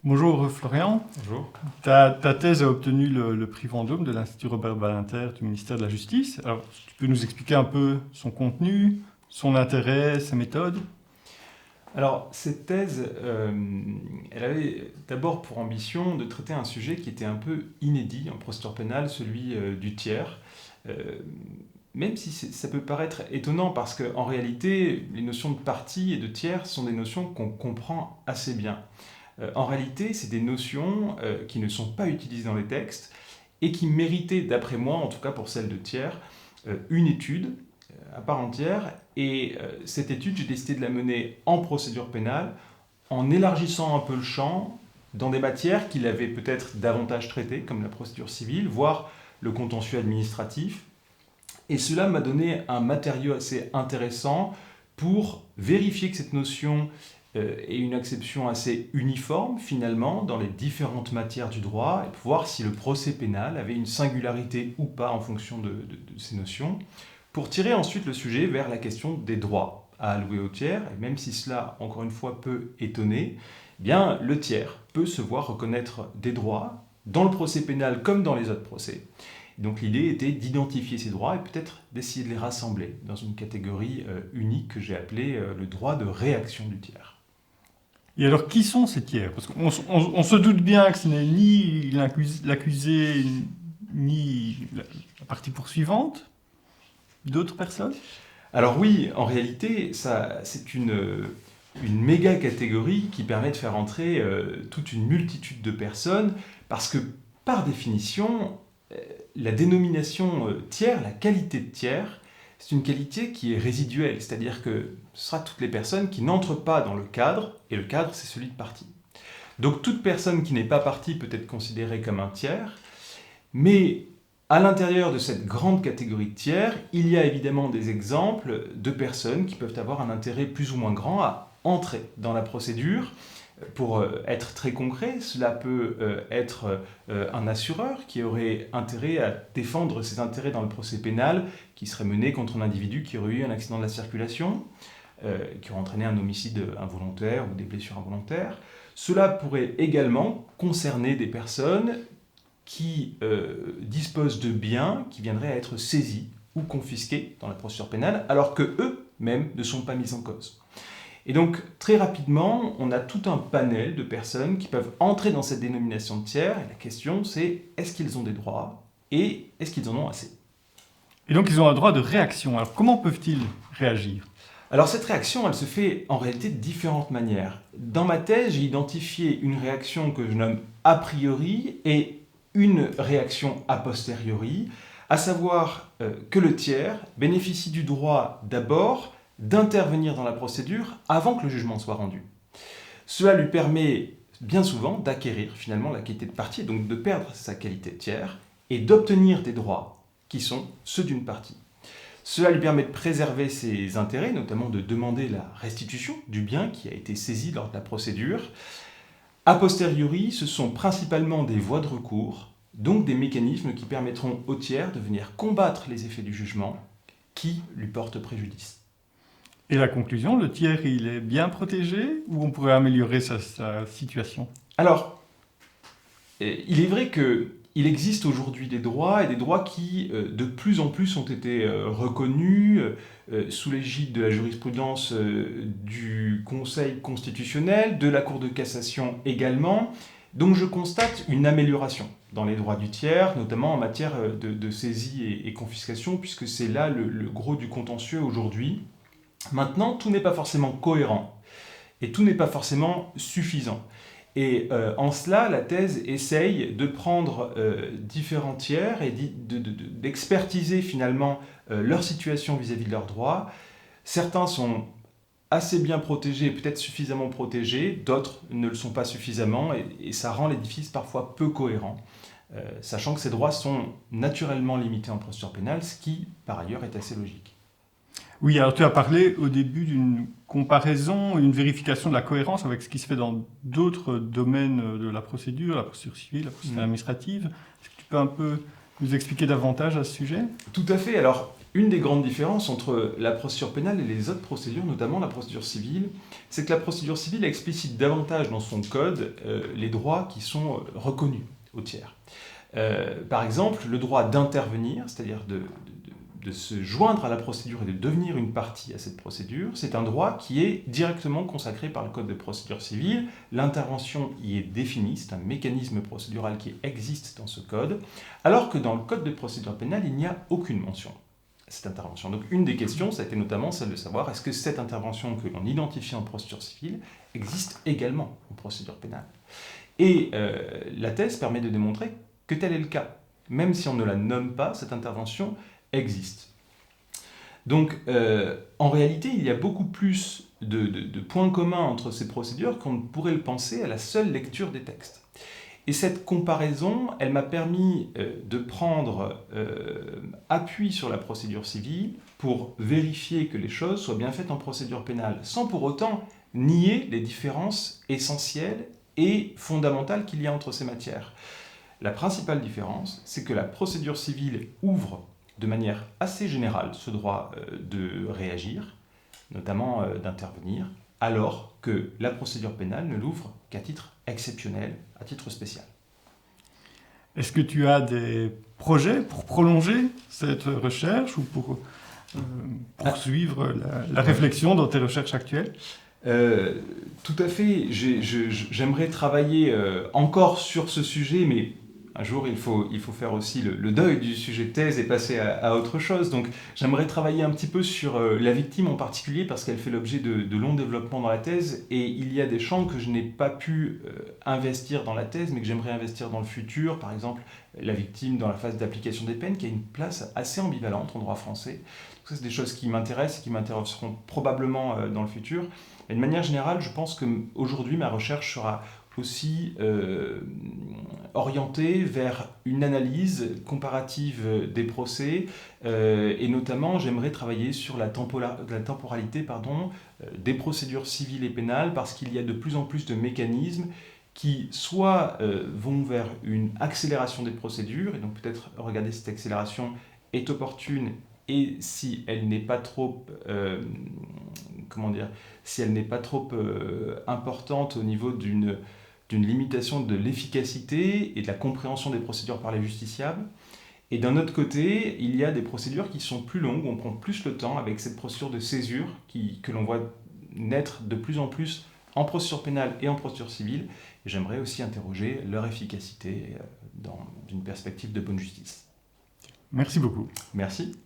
Bonjour Florian, Bonjour. ta thèse a obtenu le prix Vendôme de l'Institut Robert Badinter du ministère de la Justice. Alors, tu peux nous expliquer un peu son contenu, son intérêt, sa méthode? Alors, cette thèse, elle avait d'abord pour ambition de traiter un sujet qui était un peu inédit en procédure pénale, celui du tiers. Euh, Même si ça peut paraître étonnant, parce qu'en réalité, les notions de partie et de tiers sont des notions qu'on comprend assez bien. En réalité, c'est des notions qui ne sont pas utilisées dans les textes et qui méritaient, d'après moi, en tout cas pour celle de tiers, une étude à part entière. Et cette étude, j'ai décidé de la mener en procédure pénale, en élargissant un peu le champ dans des matières qu'il avait peut-être davantage traitées, comme la procédure civile, voire le contentieux administratif. Et cela m'a donné un matériau assez intéressant pour vérifier que cette notion ait une acception assez uniforme, finalement, dans les différentes matières du droit, et pour voir si le procès pénal avait une singularité ou pas en fonction de ces notions, pour tirer ensuite le sujet vers la question des droits à allouer au tiers. Et même si cela, encore une fois, peut étonner, eh bien, le tiers peut se voir reconnaître des droits dans le procès pénal comme dans les autres procès. Donc l'idée était d'identifier ces droits et peut-être d'essayer de les rassembler dans une catégorie unique que j'ai appelée le droit de réaction du tiers. Et alors, qui sont ces tiers? Parce qu'on se doute bien que ce n'est ni l'accusé, ni la partie poursuivante, d'autres personnes? Alors oui, en réalité, c'est une méga catégorie qui permet de faire entrer toute une multitude de personnes, parce que par définition, la dénomination tiers, la qualité de tiers, c'est une qualité qui est résiduelle, c'est-à-dire que ce sera toutes les personnes qui n'entrent pas dans le cadre, et le cadre c'est celui de partie. Donc toute personne qui n'est pas partie peut être considérée comme un tiers, mais à l'intérieur de cette grande catégorie de tiers, il y a évidemment des exemples de personnes qui peuvent avoir un intérêt plus ou moins grand à entrer dans la procédure. Pour être très concret, cela peut être un assureur qui aurait intérêt à défendre ses intérêts dans le procès pénal, qui serait mené contre un individu qui aurait eu un accident de la circulation, qui aurait entraîné un homicide involontaire ou des blessures involontaires. Cela pourrait également concerner des personnes qui disposent de biens qui viendraient à être saisis ou confisqués dans la procédure pénale, alors que eux-mêmes ne sont pas mis en cause. Et donc, très rapidement, on a tout un panel de personnes qui peuvent entrer dans cette dénomination de tiers, et la question c'est, est-ce qu'ils ont des droits, et est-ce qu'ils en ont assez? Et donc, ils ont un droit de réaction. Alors, comment peuvent-ils réagir? Alors cette réaction, elle se fait en réalité de différentes manières. Dans ma thèse, j'ai identifié une réaction que je nomme a priori et une réaction a posteriori, à savoir que le tiers bénéficie du droit d'abord d'intervenir dans la procédure avant que le jugement soit rendu. Cela lui permet bien souvent d'acquérir finalement la qualité de partie, donc de perdre sa qualité de tiers, et d'obtenir des droits qui sont ceux d'une partie. Cela lui permet de préserver ses intérêts, notamment de demander la restitution du bien qui a été saisi lors de la procédure. A posteriori, ce sont principalement des voies de recours, donc des mécanismes qui permettront au tiers de venir combattre les effets du jugement qui lui portent préjudice. Et la conclusion, le tiers, il est bien protégé ou on pourrait améliorer sa situation? Alors, il est vrai qu'il existe aujourd'hui des droits, et des droits qui de plus en plus ont été reconnus sous l'égide de la jurisprudence du Conseil constitutionnel, de la Cour de cassation également. Donc je constate une amélioration dans les droits du tiers, notamment en matière de saisie et confiscation, puisque c'est là le gros du contentieux aujourd'hui. Maintenant, tout n'est pas forcément cohérent et tout n'est pas forcément suffisant. Et en cela, la thèse essaye de prendre différents tiers et d'expertiser finalement leur situation vis-à-vis de leurs droits. Certains sont assez bien protégés, peut-être suffisamment protégés, d'autres ne le sont pas suffisamment, et ça rend l'édifice parfois peu cohérent, sachant que ces droits sont naturellement limités en procédure pénale, ce qui, par ailleurs, est assez logique. Oui, alors tu as parlé au début d'une comparaison, une vérification de la cohérence avec ce qui se fait dans d'autres domaines de la procédure civile, la procédure administrative. Est-ce que tu peux un peu nous expliquer davantage à ce sujet? Tout à fait. Alors, une des grandes différences entre la procédure pénale et les autres procédures, notamment la procédure civile, c'est que la procédure civile explicite davantage dans son code les droits qui sont reconnus aux tiers. Par exemple, le droit d'intervenir, c'est-à-dire de se joindre à la procédure et de devenir une partie à cette procédure, c'est un droit qui est directement consacré par le Code de procédure civile. L'intervention y est définie, c'est un mécanisme procédural qui existe dans ce code, alors que dans le Code de procédure pénale, il n'y a aucune mention à cette intervention. Donc une des questions, ça a été notamment celle de savoir est-ce que cette intervention que l'on identifie en procédure civile existe également en procédure pénale. Et la thèse permet de démontrer que tel est le cas. Même si on ne la nomme pas, cette intervention existe. Donc, en réalité, il y a beaucoup plus de points communs entre ces procédures qu'on ne pourrait le penser à la seule lecture des textes. Et cette comparaison, elle m'a permis de prendre appui sur la procédure civile pour vérifier que les choses soient bien faites en procédure pénale, sans pour autant nier les différences essentielles et fondamentales qu'il y a entre ces matières. La principale différence, c'est que la procédure civile ouvre de manière assez générale ce droit de réagir, notamment d'intervenir, alors que la procédure pénale ne l'ouvre qu'à titre exceptionnel, à titre spécial. Est-ce que tu as des projets pour prolonger cette recherche ou pour poursuivre la réflexion dans tes recherches actuelles ? Tout à fait. J'aimerais travailler encore sur ce sujet, mais un jour, il faut faire aussi le deuil du sujet de thèse et passer à autre chose. Donc, j'aimerais travailler un petit peu sur la victime en particulier parce qu'elle fait l'objet de longs développements dans la thèse et il y a des champs que je n'ai pas pu investir dans la thèse, mais que j'aimerais investir dans le futur. Par exemple, la victime dans la phase d'application des peines qui a une place assez ambivalente en droit français. Donc, ça, c'est des choses qui m'intéressent et qui m'intéresseront probablement dans le futur. Et de manière générale, je pense qu'aujourd'hui, ma recherche sera aussi orientée vers une analyse comparative des procès et notamment j'aimerais travailler sur la temporalité des procédures civiles et pénales parce qu'il y a de plus en plus de mécanismes qui soit vont vers une accélération des procédures et donc peut-être regarder si cette accélération est opportune et si elle n'est pas trop importante au niveau d'une limitation de l'efficacité et de la compréhension des procédures par les justiciables. Et d'un autre côté, il y a des procédures qui sont plus longues, où on prend plus le temps avec cette procédure de césure que l'on voit naître de plus en plus en procédure pénale et en procédure civile. Et j'aimerais aussi interroger leur efficacité dans une perspective de bonne justice. Merci beaucoup. Merci.